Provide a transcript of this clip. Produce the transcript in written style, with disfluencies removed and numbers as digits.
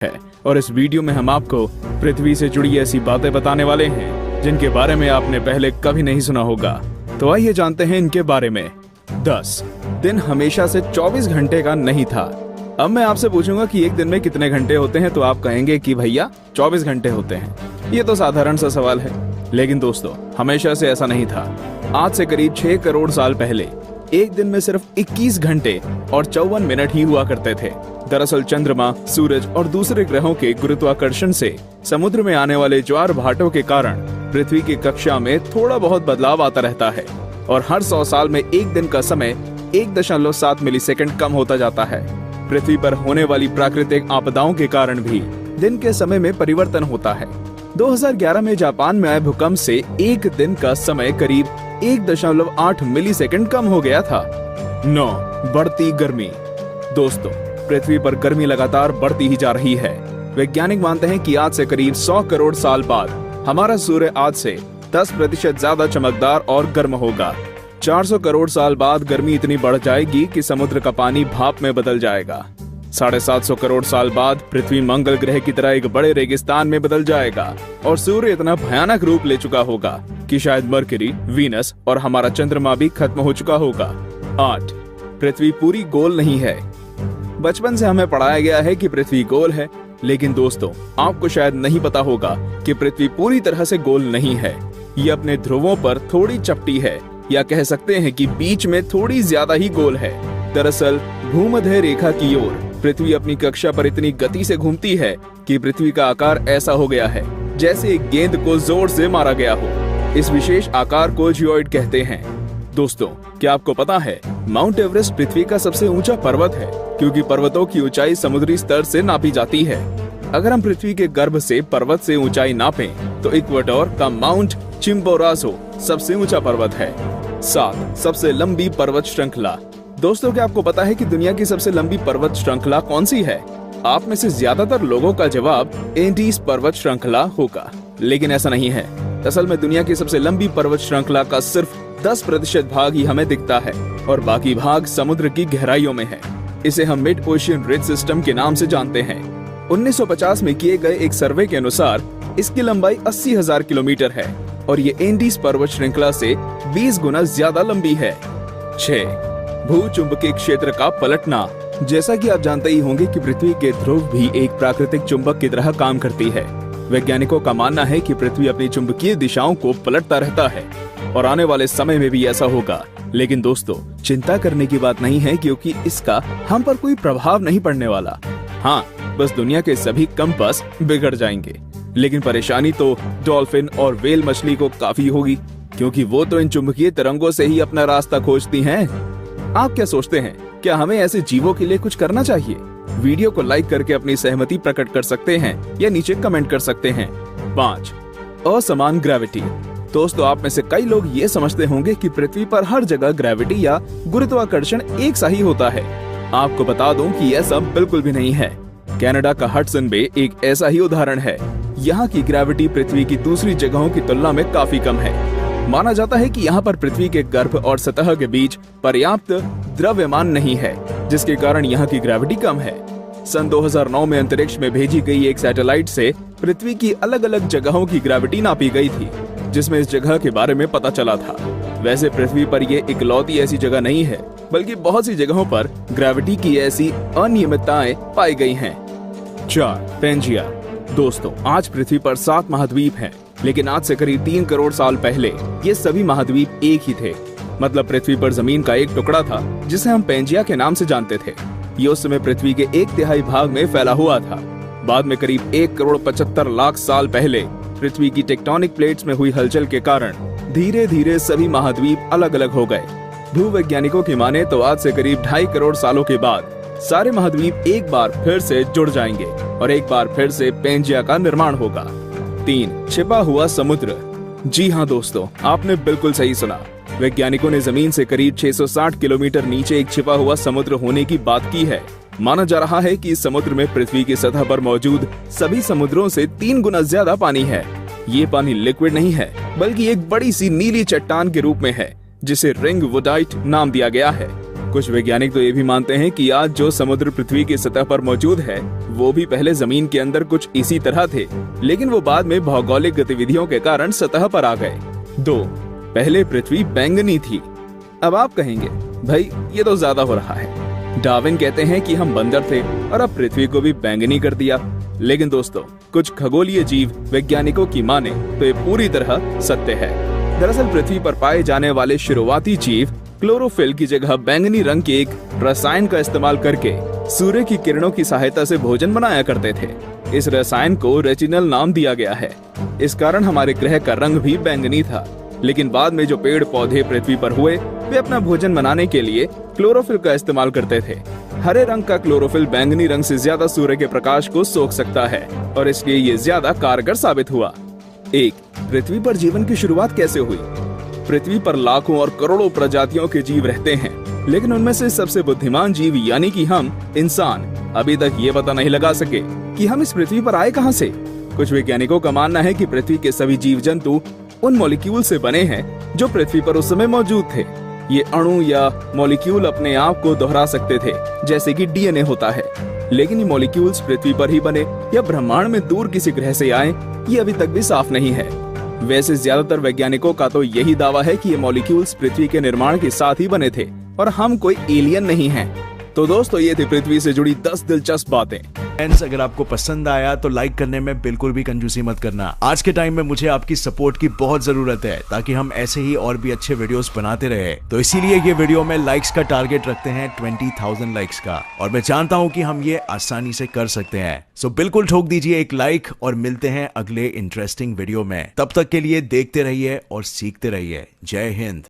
है और इस वीडियो में हम आपको पृथ्वी से जुड़ी ऐसी बातें बताने वाले हैं जिनके बारे में आपने पहले कभी नहीं सुना होगा। तो आइए जानते हैं इनके बारे में। 10 दिन हमेशा से 24 घंटे का नहीं था। अब मैं आपसे पूछूंगा कि एक दिन में कितने घंटे होते हैं तो आप कहेंगे कि भैया 24 घंटे होते हैं। ये तो साधारण सा सवाल है, लेकिन दोस्तों हमेशा से ऐसा नहीं था। आज से करीब 6 करोड़ साल पहले एक दिन में सिर्फ 21 घंटे और 54 मिनट ही हुआ करते थे। दरअसल चंद्रमा, सूरज और दूसरे ग्रहों के गुरुत्वाकर्षण से समुद्र में आने वाले ज्वार भाटों के कारण पृथ्वी की कक्षा में थोड़ा बहुत बदलाव आता रहता है और हर 100 साल में एक दिन का समय 1.7 मिलीसेकंड कम होता जाता है। पृथ्वी पर होने वाली प्राकृतिक आपदाओं के कारण भी दिन के समय में परिवर्तन होता है। 2011 में जापान में आए भूकंप से एक दिन का समय करीब 1.8 मिलीसेकंड कम हो गया था। 9 बढ़ती गर्मी। दोस्तों पृथ्वी पर गर्मी लगातार बढ़ती ही जा रही है। वैज्ञानिक मानते हैं कि आज से करीब 100 करोड़ साल बाद हमारा सूर्य आज से 10% ज्यादा चमकदार और गर्म होगा। 400 करोड़ साल बाद गर्मी इतनी बढ़ जाएगी कि समुद्र का पानी भाप में बदल जाएगा। 750 करोड़ साल बाद पृथ्वी मंगल ग्रह की तरह एक बड़े रेगिस्तान में बदल जाएगा और सूर्य इतना भयानक रूप ले चुका होगा कि शायद मरकरी, वीनस और हमारा चंद्रमा भी खत्म हो चुका होगा। 8 पृथ्वी पूरी गोल नहीं है। बचपन से हमें पढ़ाया गया है कि पृथ्वी गोल है, लेकिन दोस्तों आपको शायद नहीं पता होगा कि पृथ्वी पूरी तरह से गोल नहीं है। ये अपने ध्रुवों पर थोड़ी चपटी है, या कह सकते हैं कि बीच में थोड़ी ज्यादा ही गोल है। दरअसल भूमध्य रेखा की ओर पृथ्वी अपनी कक्षा पर इतनी गति से घूमती है कि पृथ्वी का आकार ऐसा हो गया है जैसे एक गेंद को जोर से मारा गया हो। इस विशेष आकार को जियोइड कहते हैं। दोस्तों क्या आपको पता है माउंट एवरेस्ट पृथ्वी का सबसे ऊंचा पर्वत है, क्योंकि पर्वतों की ऊंचाई समुद्री स्तर से नापी जाती है। अगर हम पृथ्वी के गर्भ से पर्वत से ऊंचाई नापें तो इक्वेडोर का माउंट चिम्बोराजो सबसे ऊंचा पर्वत है। 7 सबसे लंबी पर्वत श्रृंखला। दोस्तों क्या आपको पता है कि दुनिया की सबसे लंबी पर्वत श्रृंखला कौन सी है? आप में से ज्यादातर लोगों का जवाब एंडीज पर्वत श्रृंखला होगा, लेकिन ऐसा नहीं है। असल में दुनिया की सबसे लंबी पर्वत श्रृंखला का सिर्फ 10% भाग ही हमें दिखता है और बाकी भाग समुद्र की गहराइयों में है। इसे हम मिड ओशियन रिज सिस्टम के नाम से जानते हैं। 1950 में किए गए एक सर्वे के अनुसार इसकी लंबाई 80,000 किलोमीटर है और ये एंडीज पर्वत श्रृंखला से 20 गुना ज्यादा लंबी है। 6 भूचुंबकीय क्षेत्र का पलटना। जैसा कि आप जानते ही होंगे कि पृथ्वी के ध्रुव भी एक प्राकृतिक चुंबक की तरह काम करती है। वैज्ञानिकों का मानना है कि पृथ्वी अपनी चुंबकीय दिशाओं को पलटता रहता है और आने वाले समय में भी ऐसा होगा। लेकिन दोस्तों चिंता करने की बात नहीं है, क्योंकि इसका हम पर कोई प्रभाव नहीं पड़ने वाला। हाँ, बस दुनिया के सभी कंपास बिगड़ जाएंगे। लेकिन परेशानी तो डॉल्फिन और व्हेल मछली को काफी होगी, क्योंकि वो तो इन चुंबकीय तरंगों से ही अपना रास्ता खोजती हैं। आप क्या सोचते हैं, क्या हमें ऐसे जीवों के लिए कुछ करना चाहिए? वीडियो को लाइक करके अपनी सहमति प्रकट कर सकते हैं या नीचे कमेंट कर सकते हैं। 5 असमान ग्रेविटी। दोस्तों आप में से कई लोग ये समझते होंगे कि पृथ्वी पर हर जगह ग्रेविटी या गुरुत्वाकर्षण एक सा ही होता है। आपको बता दूं कि यह सब बिल्कुल भी नहीं है। कनाडा का हडसन बे एक ऐसा ही उदाहरण है। यहाँ की ग्रेविटी पृथ्वी की दूसरी जगहों की तुलना में काफी कम है। माना जाता है कि यहाँ पर पृथ्वी के गर्भ और सतह के बीच पर्याप्त द्रव्यमान नहीं है, जिसके कारण यहाँ की ग्रेविटी कम है। सन 2009 में अंतरिक्ष में भेजी गई एक सैटेलाइट से पृथ्वी की अलग अलग जगहों की ग्रेविटी नापी गई थी, जिसमें इस जगह के बारे में पता चला था। वैसे पृथ्वी पर ये इकलौती ऐसी जगह नहीं है, बल्कि बहुत सी जगहों पर ग्रेविटी की ऐसी अनियमितताएं पाई गई हैं। 4 पेंजिया। दोस्तों आज पृथ्वी पर 7 महाद्वीप हैं, लेकिन आज से करीब 3 करोड़ साल पहले ये सभी महाद्वीप एक ही थे। मतलब पृथ्वी पर जमीन का एक टुकड़ा था जिसे हम पेंजिया के नाम से जानते थे। ये उस समय पृथ्वी के 1/3 भाग में फैला हुआ था। बाद में करीब 1 करोड़ 75 लाख साल पहले पृथ्वी की टेक्टोनिक प्लेट्स में हुई हलचल के कारण धीरे धीरे सभी महाद्वीप अलग अलग हो गए। भूवैज्ञानिकों की माने तो आज से करीब 2.5 करोड़ सालों के बाद सारे महाद्वीप एक बार फिर से जुड़ जाएंगे और एक बार फिर से पेंजिया का निर्माण होगा। 3 छिपा हुआ समुद्र। जी हाँ दोस्तों आपने बिल्कुल सही सुना। वैज्ञानिकों ने जमीन से करीब 660 किलोमीटर नीचे एक छिपा हुआ समुद्र होने की बात की है। माना जा रहा है कि इस समुद्र में पृथ्वी की सतह पर मौजूद सभी समुद्रों से 3 गुना ज्यादा पानी है। ये पानी लिक्विड नहीं है, बल्कि एक बड़ी सी नीली चट्टान के रूप में है, जिसे रिंग वुडाइट नाम दिया गया है। कुछ वैज्ञानिक तो ये भी मानते हैं कि आज जो समुद्र पृथ्वी की सतह पर मौजूद है वो भी पहले जमीन के अंदर कुछ इसी तरह थे, लेकिन वो बाद में भौगोलिक गतिविधियों के कारण सतह पर आ गए। 2. पहले पृथ्वी बैंगनी थी। अब आप कहेंगे भाई ये तो ज्यादा हो रहा है। डार्विन कहते हैं कि हम बंदर थे और अब पृथ्वी को भी बैंगनी कर दिया। लेकिन दोस्तों, कुछ खगोलीय जीव वैज्ञानिकों की माने तो ये पूरी तरह सत्य है। दरअसल पृथ्वी पर पाए जाने वाले शुरुआती जीव क्लोरोफिल की जगह बैंगनी रंग के एक रसायन का इस्तेमाल करके सूर्य की किरणों की सहायता से भोजन बनाया करते थे। इस रसायन को रेटिनल नाम दिया गया है। इस कारण हमारे ग्रह का रंग भी बैंगनी था। लेकिन बाद में जो पेड़ पौधे पृथ्वी पर हुए वे अपना भोजन बनाने के लिए क्लोरोफिल का इस्तेमाल करते थे। हरे रंग का क्लोरोफिल बैंगनी रंग से ज्यादा सूर्य के प्रकाश को सोख सकता है और इसलिए ये ज्यादा कारगर साबित हुआ। 1. पृथ्वी पर जीवन की शुरुआत कैसे हुई? पृथ्वी पर लाखों और करोड़ों प्रजातियों के जीव रहते हैं, लेकिन उनमें से सबसे बुद्धिमान जीव यानी कि हम इंसान अभी तक ये पता नहीं लगा सके कि हम इस पृथ्वी पर आए कहां से। कुछ वैज्ञानिकों का मानना है कि पृथ्वी के सभी जीव जंतु उन मॉलिक्यूल से बने हैं जो पृथ्वी पर उस समय मौजूद थे। ये अणु या मॉलिक्यूल अपने आप को दोहरा सकते थे, जैसे कि डीएनए होता है। लेकिन ये मॉलिक्यूल्स पृथ्वी पर ही बने या ब्रह्मांड में दूर किसी ग्रह से आए, ये अभी तक भी साफ नहीं है। वैसे ज्यादातर वैज्ञानिकों का तो यही दावा है कि ये मॉलिक्यूल्स पृथ्वी के निर्माण के साथ ही बने थे और हम कोई एलियन नहीं हैं। तो दोस्तों, ये थी पृथ्वी से जुड़ी 10 दिलचस्प बातें। फ्रेंड्स, अगर आपको पसंद आया तो लाइक करने में बिल्कुल भी कंजूसी मत करना। आज के टाइम में मुझे आपकी सपोर्ट की बहुत जरूरत है ताकि हम ऐसे ही और भी अच्छे वीडियोस बनाते रहे। तो इसीलिए ये वीडियो में लाइक्स का टारगेट रखते हैं 20,000 लाइक्स का, और मैं जानता हूं कि हम ये आसानी से कर सकते हैं। सो बिल्कुल ठोक दीजिए एक लाइक और मिलते हैं अगले इंटरेस्टिंग वीडियो में। तब तक के लिए देखते रहिए और सीखते रहिए। जय हिंद।